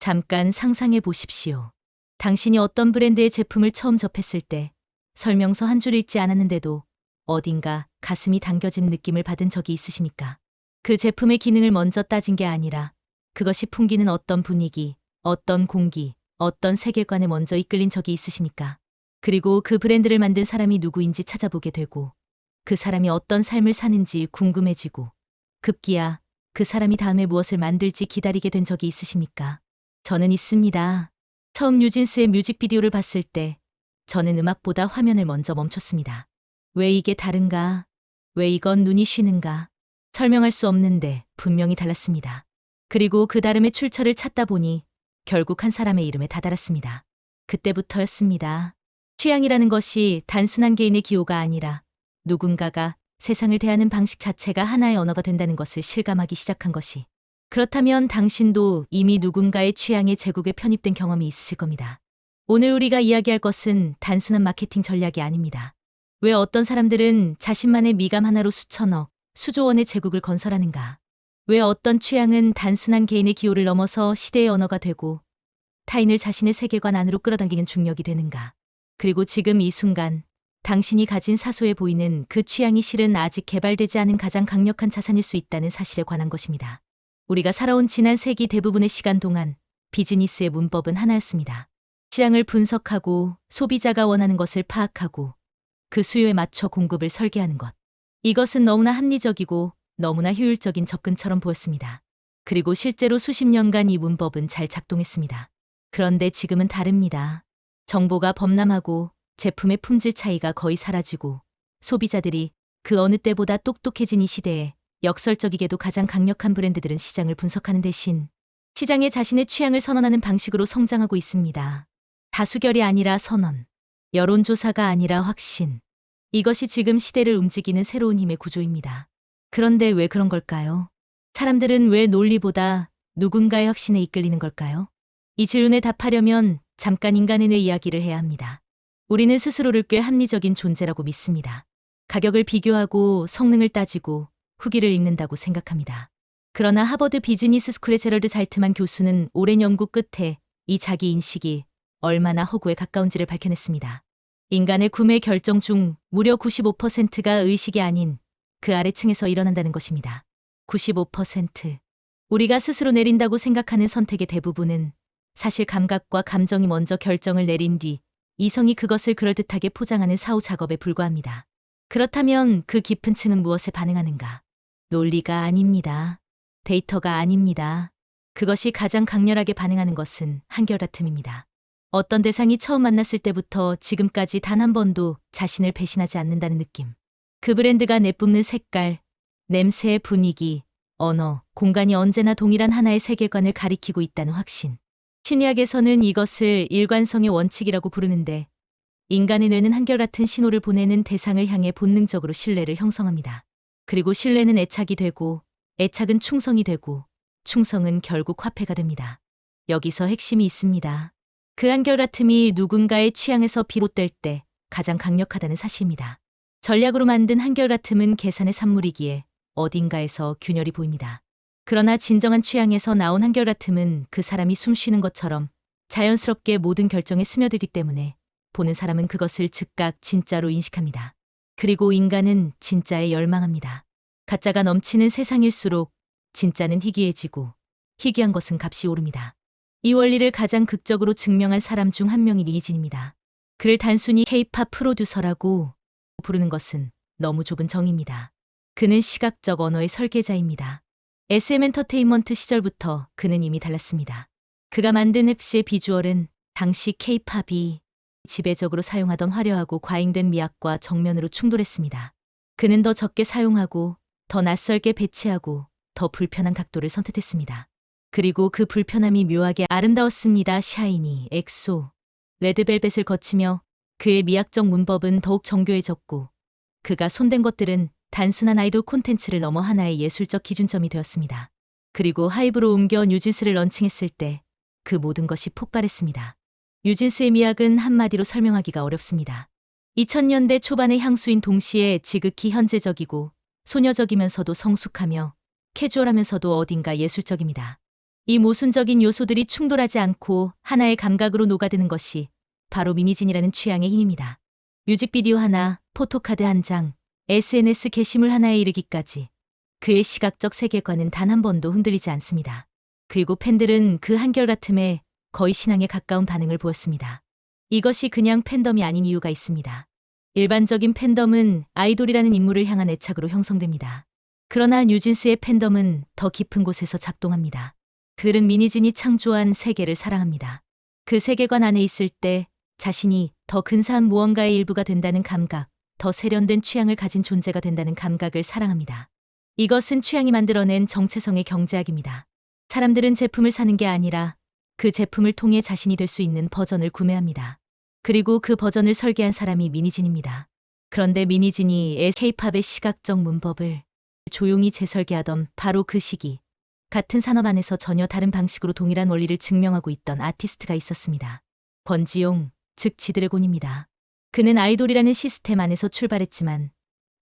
잠깐 상상해 보십시오. 당신이 어떤 브랜드의 제품을 처음 접했을 때 설명서 한 줄 읽지 않았는데도 어딘가 가슴이 당겨진 느낌을 받은 적이 있으십니까? 그 제품의 기능을 먼저 따진 게 아니라 그것이 풍기는 어떤 분위기, 어떤 공기, 어떤 세계관에 먼저 이끌린 적이 있으십니까? 그리고 그 브랜드를 만든 사람이 누구인지 찾아보게 되고 그 사람이 어떤 삶을 사는지 궁금해지고 급기야 그 사람이 다음에 무엇을 만들지 기다리게 된 적이 있으십니까? 저는 있습니다. 처음 뉴진스의 뮤직비디오를 봤을 때 저는 음악보다 화면을 먼저 멈췄습니다. 왜 이게 다른가? 왜 이건 눈이 쉬는가? 설명할 수 없는데 분명히 달랐습니다. 그리고 그 다름의 출처를 찾다 보니 결국 한 사람의 이름에 다다랐습니다. 그때부터였습니다. 취향이라는 것이 단순한 개인의 기호가 아니라 누군가가 세상을 대하는 방식 자체가 하나의 언어가 된다는 것을 실감하기 시작한 것이. 그렇다면 당신도 이미 누군가의 취향의 제국에 편입된 경험이 있으실 겁니다. 오늘 우리가 이야기할 것은 단순한 마케팅 전략이 아닙니다. 왜 어떤 사람들은 자신만의 미감 하나로 수천억, 수조 원의 제국을 건설하는가? 왜 어떤 취향은 단순한 개인의 기호를 넘어서 시대의 언어가 되고 타인을 자신의 세계관 안으로 끌어당기는 중력이 되는가? 그리고 지금 이 순간 당신이 가진 사소해 보이는 그 취향이 실은 아직 개발되지 않은 가장 강력한 자산일 수 있다는 사실에 관한 것입니다. 우리가 살아온 지난 세기 대부분의 시간 동안 비즈니스의 문법은 하나였습니다. 취향을 분석하고 소비자가 원하는 것을 파악하고 그 수요에 맞춰 공급을 설계하는 것. 이것은 너무나 합리적이고 너무나 효율적인 접근처럼 보였습니다. 그리고 실제로 수십 년간 이 문법은 잘 작동했습니다. 그런데 지금은 다릅니다. 정보가 범람하고 제품의 품질 차이가 거의 사라지고 소비자들이 그 어느 때보다 똑똑해진 이 시대에 역설적이게도 가장 강력한 브랜드들은 시장을 분석하는 대신 시장에 자신의 취향을 선언하는 방식으로 성장하고 있습니다. 다수결이 아니라 선언, 여론조사가 아니라 확신. 이것이 지금 시대를 움직이는 새로운 힘의 구조입니다. 그런데 왜 그런 걸까요? 사람들은 왜 논리보다 누군가의 확신에 이끌리는 걸까요? 이 질문에 답하려면 잠깐 인간의 뇌 이야기를 해야 합니다. 우리는 스스로를 꽤 합리적인 존재라고 믿습니다. 가격을 비교하고 성능을 따지고 후기를 읽는다고 생각합니다. 그러나 하버드 비즈니스 스쿨의 제럴드 잘트만 교수는 오랜 연구 끝에 이 자기 인식이 얼마나 허구에 가까운지를 밝혀냈습니다. 인간의 구매 결정 중 무려 95%가 의식이 아닌 그 아래층에서 일어난다는 것입니다. 95%. 우리가 스스로 내린다고 생각하는 선택의 대부분은 사실 감각과 감정이 먼저 결정을 내린 뒤 이성이 그것을 그럴듯하게 포장하는 사후 작업에 불과합니다. 그렇다면 그 깊은 층은 무엇에 반응하는가? 논리가 아닙니다. 데이터가 아닙니다. 그것이 가장 강렬하게 반응하는 것은 한결같음입니다. 어떤 대상이 처음 만났을 때부터 지금까지 단 한 번도 자신을 배신하지 않는다는 느낌. 그 브랜드가 내뿜는 색깔, 냄새, 분위기, 언어, 공간이 언제나 동일한 하나의 세계관을 가리키고 있다는 확신. 심리학에서는 이것을 일관성의 원칙이라고 부르는데 인간의 뇌는 한결같은 신호를 보내는 대상을 향해 본능적으로 신뢰를 형성합니다. 그리고 신뢰는 애착이 되고 애착은 충성이 되고 충성은 결국 화폐가 됩니다. 여기서 핵심이 있습니다. 그 한결같음이 누군가의 취향에서 비롯될 때 가장 강력하다는 사실입니다. 전략으로 만든 한결같음은 계산의 산물이기에 어딘가에서 균열이 보입니다. 그러나 진정한 취향에서 나온 한결같음은 그 사람이 숨 쉬는 것처럼 자연스럽게 모든 결정에 스며들기 때문에 보는 사람은 그것을 즉각 진짜로 인식합니다. 그리고 인간은 진짜에 열망합니다. 가짜가 넘치는 세상일수록 진짜는 희귀해지고 희귀한 것은 값이 오릅니다. 이 원리를 가장 극적으로 증명한 사람 중 한 명이 리진입니다. 그를 단순히 K-팝 프로듀서라고 부르는 것은 너무 좁은 정의입니다. 그는 시각적 언어의 설계자입니다. SM 엔터테인먼트 시절부터 그는 이미 달랐습니다. 그가 만든 앱스의 비주얼은 당시 K-팝이 지배적으로 사용하던 화려하고 과잉된 미학과 정면으로 충돌했습니다. 그는 더 적게 사용하고 더 낯설게 배치하고 더 불편한 각도를 선택했습니다. 그리고 그 불편함이 묘하게 아름다웠습니다. 샤이니, 엑소, 레드벨벳을 거치며 그의 미학적 문법은 더욱 정교해졌고 그가 손댄 것들은 단순한 아이돌 콘텐츠를 넘어 하나의 예술적 기준점이 되었습니다. 그리고 하이브로 옮겨 뉴진스를 런칭했을 때 그 모든 것이 폭발했습니다. 뉴진스의 미학은 한마디로 설명하기가 어렵습니다. 2000년대 초반의 향수인 동시에 지극히 현재적이고 소녀적이면서도 성숙하며 캐주얼하면서도 어딘가 예술적입니다. 이 모순적인 요소들이 충돌하지 않고 하나의 감각으로 녹아드는 것이 바로 미니진이라는 취향의 힘입니다. 뮤직비디오 하나, 포토카드 한 장, SNS 게시물 하나에 이르기까지 그의 시각적 세계관은 단 한 번도 흔들리지 않습니다. 그리고 팬들은 그 한결같음에 거의 신앙에 가까운 반응을 보였습니다. 이것이 그냥 팬덤이 아닌 이유가 있습니다. 일반적인 팬덤은 아이돌이라는 인물을 향한 애착으로 형성됩니다. 그러나 뉴진스의 팬덤은 더 깊은 곳에서 작동합니다. 그들은 미니진이 창조한 세계를 사랑합니다. 그 세계관 안에 있을 때 자신이 더 근사한 무언가의 일부가 된다는 감각, 더 세련된 취향을 가진 존재가 된다는 감각을 사랑합니다. 이것은 취향이 만들어낸 정체성의 경제학입니다. 사람들은 제품을 사는 게 아니라 그 제품을 통해 자신이 될 수 있는 버전을 구매합니다. 그리고 그 버전을 설계한 사람이 미니진입니다. 그런데 미니진이 K-팝의 시각적 문법을 조용히 재설계하던 바로 그 시기, 같은 산업 안에서 전혀 다른 방식으로 동일한 원리를 증명하고 있던 아티스트가 있었습니다. 권지용, 즉 지드래곤입니다. 그는 아이돌이라는 시스템 안에서 출발했지만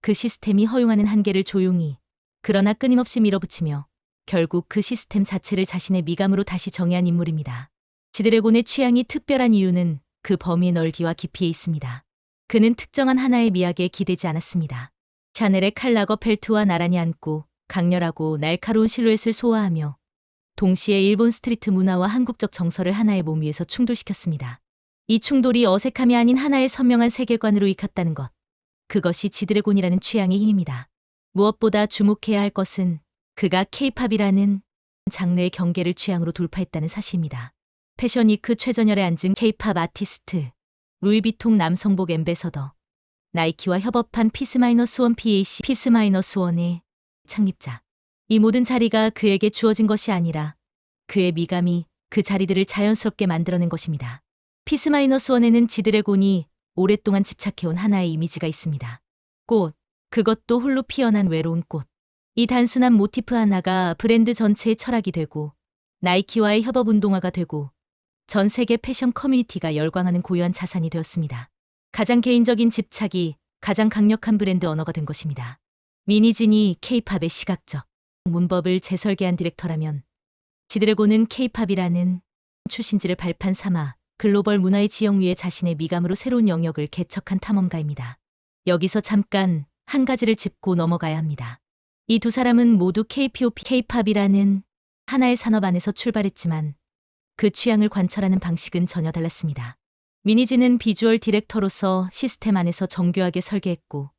그 시스템이 허용하는 한계를 조용히, 그러나 끊임없이 밀어붙이며 결국 그 시스템 자체를 자신의 미감으로 다시 정의한 인물입니다. 지드래곤의 취향이 특별한 이유는 그 범위의 넓이와 깊이에 있습니다. 그는 특정한 하나의 미학에 기대지 않았습니다. 샤넬의 칼라거 펠트와 나란히 앉고 강렬하고 날카로운 실루엣을 소화하며 동시에 일본 스트리트 문화와 한국적 정서를 하나의 몸 위에서 충돌시켰습니다. 이 충돌이 어색함이 아닌 하나의 선명한 세계관으로 익혔다는 것. 그것이 지드래곤이라는 취향의 힘입니다. 무엇보다 주목해야 할 것은 그가 K-팝이라는 장르의 경계를 취향으로 돌파했다는 사실입니다. 패션위크 최전열에 앉은 K-팝 아티스트, 루이비통 남성복 앰베서더, 나이키와 협업한 피스-1 PAC 피스-1의 창립자. 이 모든 자리가 그에게 주어진 것이 아니라 그의 미감이 그 자리들을 자연스럽게 만들어낸 것입니다. 피스-1에는 지드래곤이 오랫동안 집착해온 하나의 이미지가 있습니다. 꽃, 그것도 홀로 피어난 외로운 꽃. 이 단순한 모티프 하나가 브랜드 전체의 철학이 되고 나이키와의 협업 운동화가 되고 전 세계 패션 커뮤니티가 열광하는 고유한 자산이 되었습니다. 가장 개인적인 집착이 가장 강력한 브랜드 언어가 된 것입니다. 미니진이 K-팝의 시각적 문법을 재설계한 디렉터라면 지드래곤은 K-팝이라는 출신지를 발판 삼아 글로벌 문화의 지형 위에 자신의 미감으로 새로운 영역을 개척한 탐험가입니다. 여기서 잠깐 한 가지를 짚고 넘어가야 합니다. 이 두 사람은 모두 K-pop, K-팝이라는 하나의 산업 안에서 출발했지만 그 취향을 관철하는 방식은 전혀 달랐습니다. 미니진은 비주얼 디렉터로서 시스템 안에서 정교하게 설계했고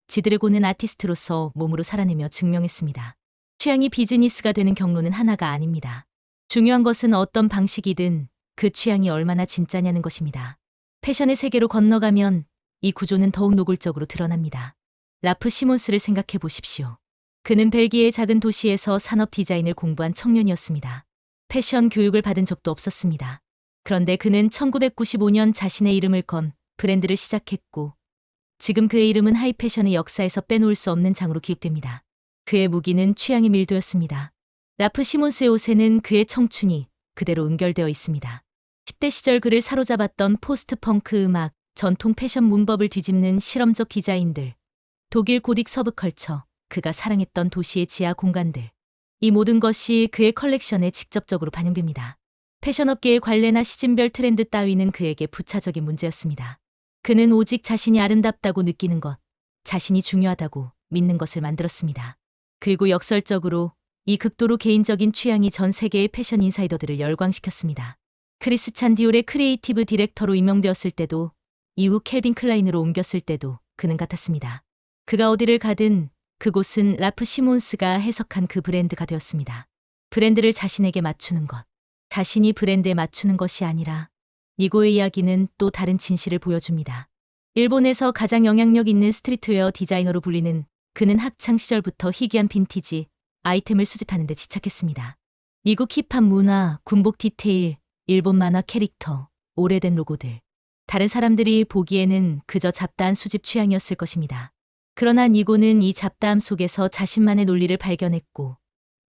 지드래곤은 아티스트로서 몸으로 살아내며 증명했습니다. 취향이 비즈니스가 되는 경로는 하나가 아닙니다. 중요한 것은 어떤 방식이든 그 취향이 얼마나 진짜냐는 것입니다. 패션의 세계로 건너가면 이 구조는 더욱 노골적으로 드러납니다. 라프 시몬스를 생각해 보십시오. 그는 벨기에의 작은 도시에서 산업 디자인을 공부한 청년이었습니다. 패션 교육을 받은 적도 없었습니다. 그런데 그는 1995년 자신의 이름을 건 브랜드를 시작했고 지금 그의 이름은 하이패션의 역사에서 빼놓을 수 없는 장으로 기억됩니다. 그의 무기는 취향의 밀도였습니다. 라프 시몬스의 옷에는 그의 청춘이 그대로 은결되어 있습니다. 10대 시절 그를 사로잡았던 포스트 펑크 음악, 전통 패션 문법을 뒤집는 실험적 디자인들, 독일 고딕 서브컬처, 그가 사랑했던 도시의 지하 공간들. 이 모든 것이 그의 컬렉션에 직접적으로 반영됩니다. 패션업계의 관례나 시즌별 트렌드 따위는 그에게 부차적인 문제였습니다. 그는 오직 자신이 아름답다고 느끼는 것, 자신이 중요하다고 믿는 것을 만들었습니다. 그리고 역설적으로 이 극도로 개인적인 취향이 전 세계의 패션 인사이더들을 열광시켰습니다. 크리스찬 디올의 크리에이티브 디렉터로 임명되었을 때도 이후 캘빈 클라인으로 옮겼을 때도 그는 같았습니다. 그가 어디를 가든 그곳은 라프 시몬스가 해석한 그 브랜드가 되었습니다. 브랜드를 자신에게 맞추는 것. 자신이 브랜드에 맞추는 것이 아니라 이고의 이야기는 또 다른 진실을 보여줍니다. 일본에서 가장 영향력 있는 스트리트웨어 디자이너로 불리는 그는 학창 시절부터 희귀한 빈티지 아이템을 수집하는 데 집착했습니다. 미국 힙합 문화, 군복 디테일, 일본 만화 캐릭터, 오래된 로고들. 다른 사람들이 보기에는 그저 잡다한 수집 취향이었을 것입니다. 그러나 니고는 이 잡다함 속에서 자신만의 논리를 발견했고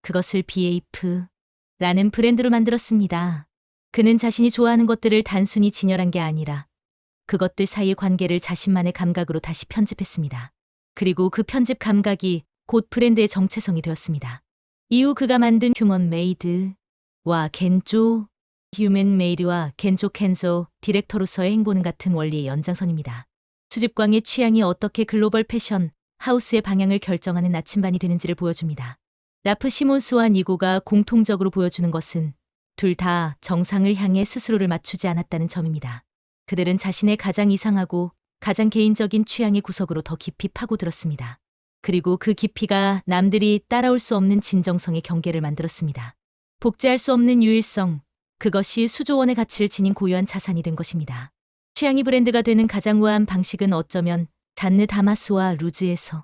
그것을 BAF라는 브랜드로 만들었습니다. 그는 자신이 좋아하는 것들을 단순히 진열한 게 아니라 그것들 사이의 관계를 자신만의 감각으로 다시 편집했습니다. 그리고 그 편집 감각이 곧 브랜드의 정체성이 되었습니다. 이후 그가 만든 휴먼 메이드 와 겐조, 휴먼 메이드와 겐조 켄조 디렉터로서의 행보는 같은 원리의 연장선입니다. 수집광의 취향이 어떻게 글로벌 패션 하우스의 방향을 결정하는 나침반이 되는지를 보여줍니다. 라프 시몬스와 니고가 공통적으로 보여주는 것은 둘 다 정상을 향해 스스로를 맞추지 않았다는 점입니다. 그들은 자신의 가장 이상하고 가장 개인적인 취향의 구석으로 더 깊이 파고들었습니다. 그리고 그 깊이가 남들이 따라올 수 없는 진정성의 경계를 만들었습니다. 복제할 수 없는 유일성, 그것이 수조 원의 가치를 지닌 고유한 자산이 된 것입니다. 취향이 브랜드가 되는 가장 우아한 방식은 어쩌면 잔느 다마스와 루즈에서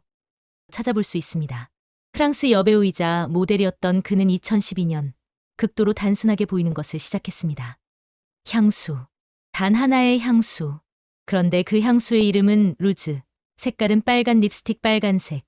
찾아볼 수 있습니다. 프랑스 여배우이자 모델이었던 그는 2012년 극도로 단순하게 보이는 것을 시작했습니다. 향수. 단 하나의 향수. 그런데 그 향수의 이름은 루즈. 색깔은 빨간 립스틱 빨간색.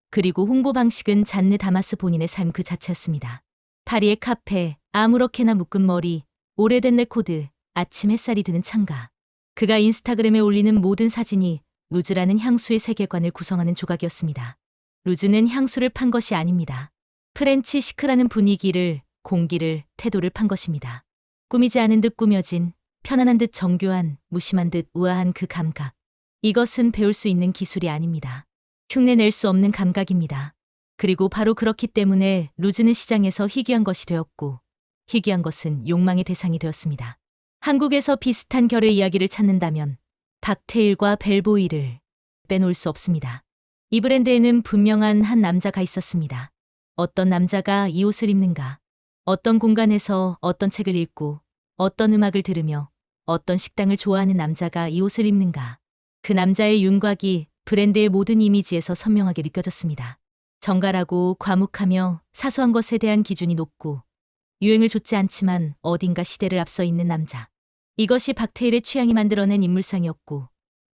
그리고 홍보 방식은 잔느 다마스 본인의 삶 그 자체였습니다. 파리의 카페, 아무렇게나 묶은 머리, 오래된 레코드, 아침 햇살이 드는 창가. 그가 인스타그램에 올리는 모든 사진이 루즈라는 향수의 세계관을 구성하는 조각이었습니다. 루즈는 향수를 판 것이 아닙니다. 프렌치 시크라는 분위기를, 공기를, 태도를 판 것입니다. 꾸미지 않은 듯 꾸며진, 편안한 듯 정교한, 무심한 듯 우아한 그 감각. 이것은 배울 수 있는 기술이 아닙니다. 흉내낼 수 없는 감각입니다. 그리고 바로 그렇기 때문에 루즈는 시장에서 희귀한 것이 되었고, 희귀한 것은 욕망의 대상이 되었습니다. 한국에서 비슷한 결의 이야기를 찾는다면 닥테일과 벨보이를 빼놓을 수 없습니다. 이 브랜드에는 분명한 한 남자가 있었습니다. 어떤 남자가 이 옷을 입는가? 어떤 공간에서 어떤 책을 읽고 어떤 음악을 들으며 어떤 식당을 좋아하는 남자가 이 옷을 입는가? 그 남자의 윤곽이 브랜드의 모든 이미지에서 선명하게 느껴졌습니다. 정갈하고 과묵하며 사소한 것에 대한 기준이 높고 유행을 좇지 않지만 어딘가 시대를 앞서 있는 남자. 이것이 박테일의 취향이 만들어낸 인물상이었고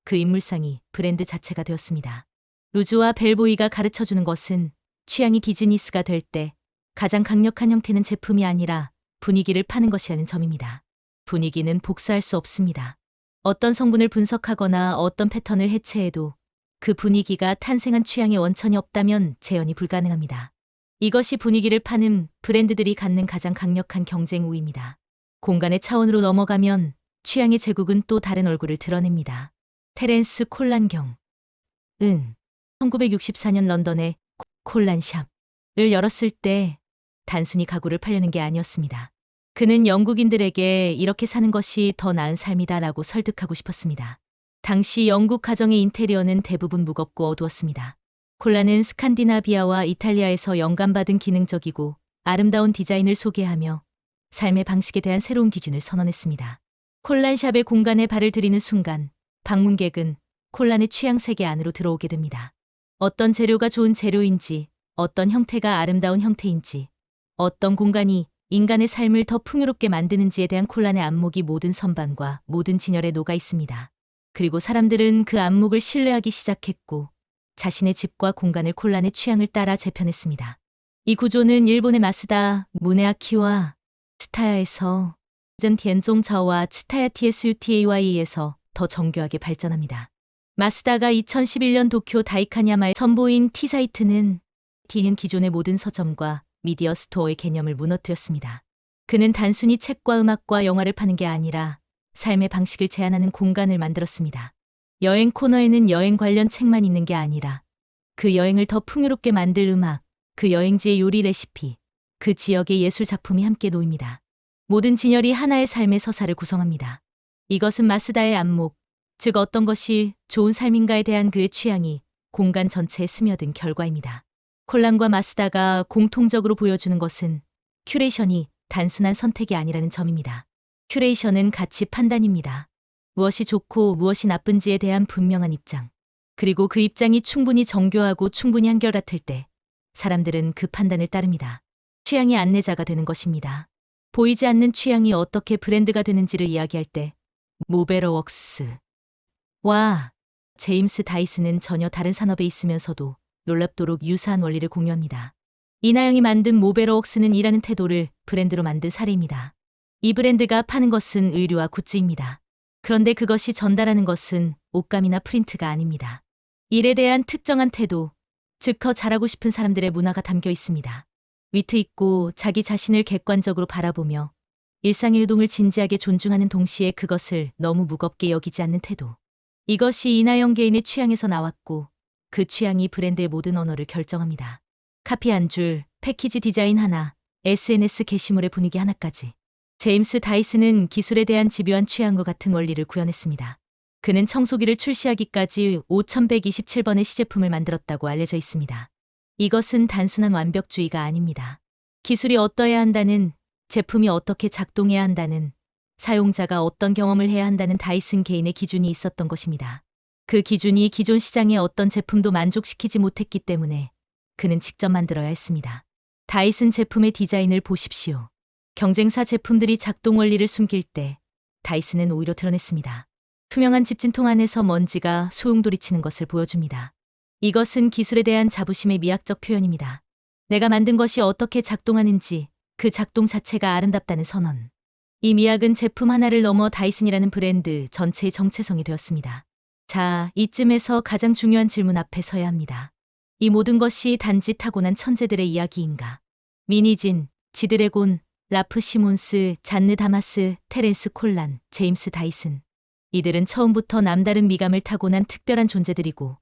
그 인물상이 브랜드 자체가 되었습니다. 루즈와 벨보이가 가르쳐주는 것은 취향이 비즈니스가 될 때 가장 강력한 형태는 제품이 아니라 분위기를 파는 것이라는 점입니다. 분위기는 복사할 수 없습니다. 어떤 성분을 분석하거나 어떤 패턴을 해체해도 그 분위기가 탄생한 취향의 원천이 없다면 재현이 불가능합니다. 이것이 분위기를 파는 브랜드들이 갖는 가장 강력한 경쟁 우위입니다. 공간의 차원으로 넘어가면 취향의 제국은 또 다른 얼굴을 드러냅니다. 테렌스 콜란경. 1964년 런던의 콜란샵을 열었을 때 단순히 가구를 팔려는 게 아니었습니다. 그는 영국인들에게 이렇게 사는 것이 더 나은 삶이다라고 설득하고 싶었습니다. 당시 영국 가정의 인테리어는 대부분 무겁고 어두웠습니다. 콜라는 스칸디나비아와 이탈리아에서 영감받은 기능적이고 아름다운 디자인을 소개하며 삶의 방식에 대한 새로운 기준을 선언했습니다. 콜란샵의 공간에 발을 들이는 순간 방문객은 콜란의 취향 세계 안으로 들어오게 됩니다. 어떤 재료가 좋은 재료인지, 어떤 형태가 아름다운 형태인지, 어떤 공간이 인간의 삶을 더 풍요롭게 만드는지에 대한 콜란의 안목이 모든 선반과 모든 진열에 녹아 있습니다. 그리고 사람들은 그 안목을 신뢰하기 시작했고 자신의 집과 공간을 콜란의 취향을 따라 재편했습니다. 이 구조는 일본의 마쓰다, 무네아키와 츠타야에서 전 겐종차와 츠타야 TSUTAY에서 더 정교하게 발전합니다. 마쓰다가 2011년 도쿄 다이카냐마에 선보인 T사이트는 T는 기존의 모든 서점과 미디어 스토어의 개념을 무너뜨렸습니다. 그는 단순히 책과 음악과 영화를 파는 게 아니라 삶의 방식을 제안하는 공간을 만들었습니다. 여행 코너에는 여행 관련 책만 있는 게 아니라 그 여행을 더 풍요롭게 만들 음악, 그 여행지의 요리 레시피, 그 지역의 예술 작품이 함께 놓입니다. 모든 진열이 하나의 삶의 서사를 구성합니다. 이것은 마쓰다의 안목, 즉 어떤 것이 좋은 삶인가에 대한 그의 취향이 공간 전체에 스며든 결과입니다. 콜란과 마쓰다가 공통적으로 보여주는 것은 큐레이션이 단순한 선택이 아니라는 점입니다. 큐레이션은 가치 판단입니다. 무엇이 좋고 무엇이 나쁜지에 대한 분명한 입장. 그리고 그 입장이 충분히 정교하고 충분히 한결같을 때 사람들은 그 판단을 따릅니다. 취향이 안내자가 되는 것입니다. 보이지 않는 취향이 어떻게 브랜드가 되는지를 이야기할 때 모베러웍스와 제임스 다이슨은 전혀 다른 산업에 있으면서도 놀랍도록 유사한 원리를 공유합니다. 이나영이 만든 모베러웍스는 이라는 태도를 브랜드로 만든 사례입니다. 이 브랜드가 파는 것은 의류와 굿즈입니다. 그런데 그것이 전달하는 것은 옷감이나 프린트가 아닙니다. 일에 대한 특정한 태도, 즉 더 잘하고 싶은 사람들의 문화가 담겨 있습니다. 위트 있고 자기 자신을 객관적으로 바라보며 일상의 유동을 진지하게 존중하는 동시에 그것을 너무 무겁게 여기지 않는 태도. 이것이 이나영 개인의 취향에서 나왔고 그 취향이 브랜드의 모든 언어를 결정합니다. 카피 한 줄, 패키지 디자인 하나, SNS 게시물의 분위기 하나까지. 제임스 다이슨은 기술에 대한 집요한 취향과 같은 원리를 구현했습니다. 그는 청소기를 출시하기까지 5127번의 시제품을 만들었다고 알려져 있습니다. 이것은 단순한 완벽주의가 아닙니다. 기술이 어떠해야 한다는, 제품이 어떻게 작동해야 한다는, 사용자가 어떤 경험을 해야 한다는 다이슨 개인의 기준이 있었던 것입니다. 그 기준이 기존 시장의 어떤 제품도 만족시키지 못했기 때문에 그는 직접 만들어야 했습니다. 다이슨 제품의 디자인을 보십시오. 경쟁사 제품들이 작동 원리를 숨길 때 다이슨은 오히려 드러냈습니다. 투명한 집진통 안에서 먼지가 소용돌이치는 것을 보여줍니다. 이것은 기술에 대한 자부심의 미학적 표현입니다. 내가 만든 것이 어떻게 작동하는지 그 작동 자체가 아름답다는 선언. 이 미학은 제품 하나를 넘어 다이슨이라는 브랜드 전체의 정체성이 되었습니다. 자, 이쯤에서 가장 중요한 질문 앞에 서야 합니다. 이 모든 것이 단지 타고난 천재들의 이야기인가? 미니진, 지드래곤, 라프 시몬스, 잔느 다마스, 테렌스 콜란, 제임스 다이슨. 이들은 처음부터 남다른 미감을 타고난 특별한 존재들이고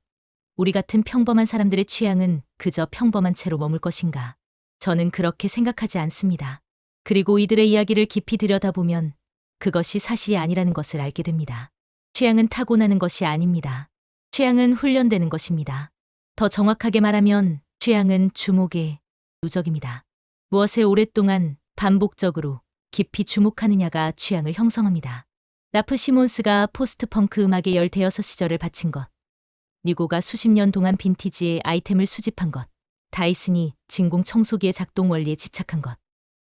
우리 같은 평범한 사람들의 취향은 그저 평범한 채로 머물 것인가? 저는 그렇게 생각하지 않습니다. 그리고 이들의 이야기를 깊이 들여다보면 그것이 사실이 아니라는 것을 알게 됩니다. 취향은 타고나는 것이 아닙니다. 취향은 훈련되는 것입니다. 더 정확하게 말하면 취향은 주목의 누적입니다. 무엇에 오랫동안 반복적으로 깊이 주목하느냐가 취향을 형성합니다. 라프 시몬스가 포스트펑크 음악의 15 시절을 바친 것, 니고가 수십 년 동안 빈티지의 아이템을 수집한 것, 다이슨이 진공 청소기의 작동 원리에 집착한 것.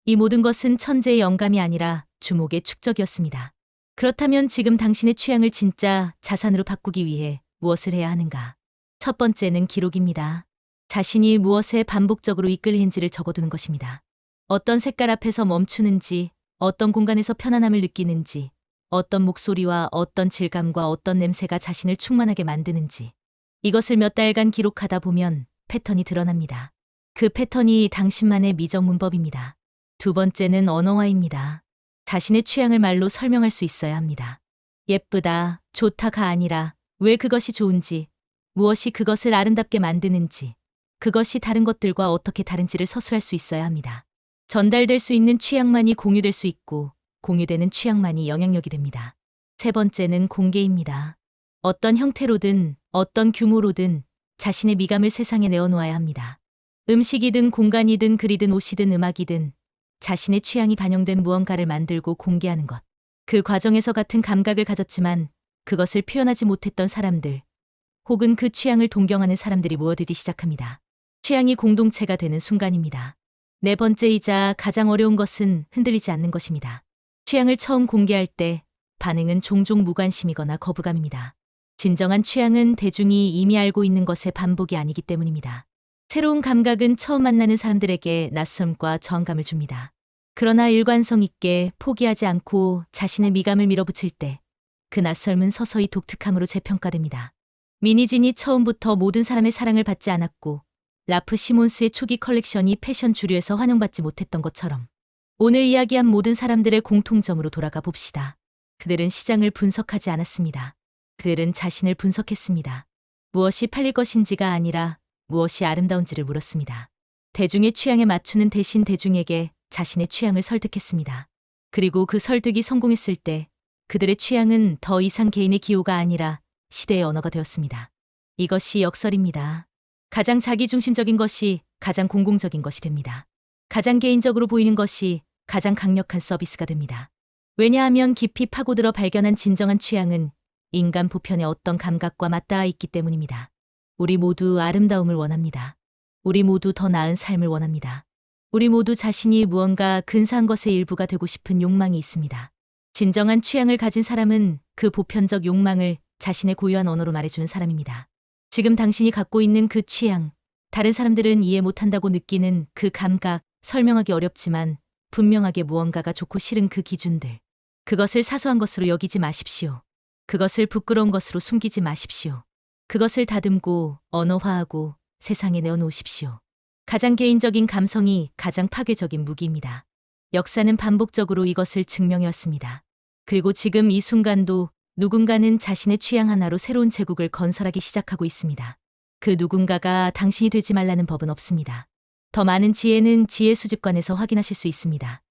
이 모든 것은 천재의 영감이 아니라 주목의 축적이었습니다. 그렇다면 지금 당신의 취향을 진짜 자산으로 바꾸기 위해 무엇을 해야 하는가? 첫 번째는 기록입니다. 자신이 무엇에 반복적으로 이끌리는지를 적어두는 것입니다. 어떤 색깔 앞에서 멈추는지, 어떤 공간에서 편안함을 느끼는지, 어떤 목소리와 어떤 질감과 어떤 냄새가 자신을 충만하게 만드는지. 이것을 몇 달간 기록하다 보면 패턴이 드러납니다. 그 패턴이 당신만의 미적 문법입니다. 두 번째는 언어화입니다. 자신의 취향을 말로 설명할 수 있어야 합니다. 예쁘다, 좋다가 아니라 왜 그것이 좋은지, 무엇이 그것을 아름답게 만드는지, 그것이 다른 것들과 어떻게 다른지를 서술할 수 있어야 합니다. 전달될 수 있는 취향만이 공유될 수 있고 공유되는 취향만이 영향력이 됩니다. 세 번째는 공개입니다. 어떤 형태로든 어떤 규모로든 자신의 미감을 세상에 내어놓아야 합니다. 음식이든 공간이든 글이든 옷이든 음악이든 자신의 취향이 반영된 무언가를 만들고 공개하는 것. 그 과정에서 같은 감각을 가졌지만 그것을 표현하지 못했던 사람들, 혹은 그 취향을 동경하는 사람들이 모여들기 시작합니다. 취향이 공동체가 되는 순간입니다. 네 번째이자 가장 어려운 것은 흔들리지 않는 것입니다. 취향을 처음 공개할 때 반응은 종종 무관심이거나 거부감입니다. 진정한 취향은 대중이 이미 알고 있는 것의 반복이 아니기 때문입니다. 새로운 감각은 처음 만나는 사람들에게 낯섦과 저항감을 줍니다. 그러나 일관성 있게 포기하지 않고 자신의 미감을 밀어붙일 때 그 낯설은 서서히 독특함으로 재평가됩니다. 미니진이 처음부터 모든 사람의 사랑을 받지 않았고 라프 시몬스의 초기 컬렉션이 패션 주류에서 환영받지 못했던 것처럼 오늘 이야기한 모든 사람들의 공통점으로 돌아가 봅시다. 그들은 시장을 분석하지 않았습니다. 그들은 자신을 분석했습니다. 무엇이 팔릴 것인지가 아니라 무엇이 아름다운지를 물었습니다. 대중의 취향에 맞추는 대신 대중에게 자신의 취향을 설득했습니다. 그리고 그 설득이 성공했을 때 그들의 취향은 더 이상 개인의 기호가 아니라 시대의 언어가 되었습니다. 이것이 역설입니다. 가장 자기중심적인 것이 가장 공공적인 것이 됩니다. 가장 개인적으로 보이는 것이 가장 강력한 서비스가 됩니다. 왜냐하면 깊이 파고들어 발견한 진정한 취향은 인간 보편의 어떤 감각과 맞닿아 있기 때문입니다. 우리 모두 아름다움을 원합니다. 우리 모두 더 나은 삶을 원합니다. 우리 모두 자신이 무언가 근사한 것의 일부가 되고 싶은 욕망이 있습니다. 진정한 취향을 가진 사람은 그 보편적 욕망을 자신의 고유한 언어로 말해주는 사람입니다. 지금 당신이 갖고 있는 그 취향, 다른 사람들은 이해 못한다고 느끼는 그 감각, 설명하기 어렵지만 분명하게 무언가가 좋고 싫은 그 기준들. 그것을 사소한 것으로 여기지 마십시오. 그것을 부끄러운 것으로 숨기지 마십시오. 그것을 다듬고 언어화하고 세상에 내어놓으십시오. 가장 개인적인 감성이 가장 파괴적인 무기입니다. 역사는 반복적으로 이것을 증명해왔습니다. 그리고 지금 이 순간도 누군가는 자신의 취향 하나로 새로운 제국을 건설하기 시작하고 있습니다. 그 누군가가 당신이 되지 말라는 법은 없습니다. 더 많은 지혜는 지혜 수집관에서 확인하실 수 있습니다.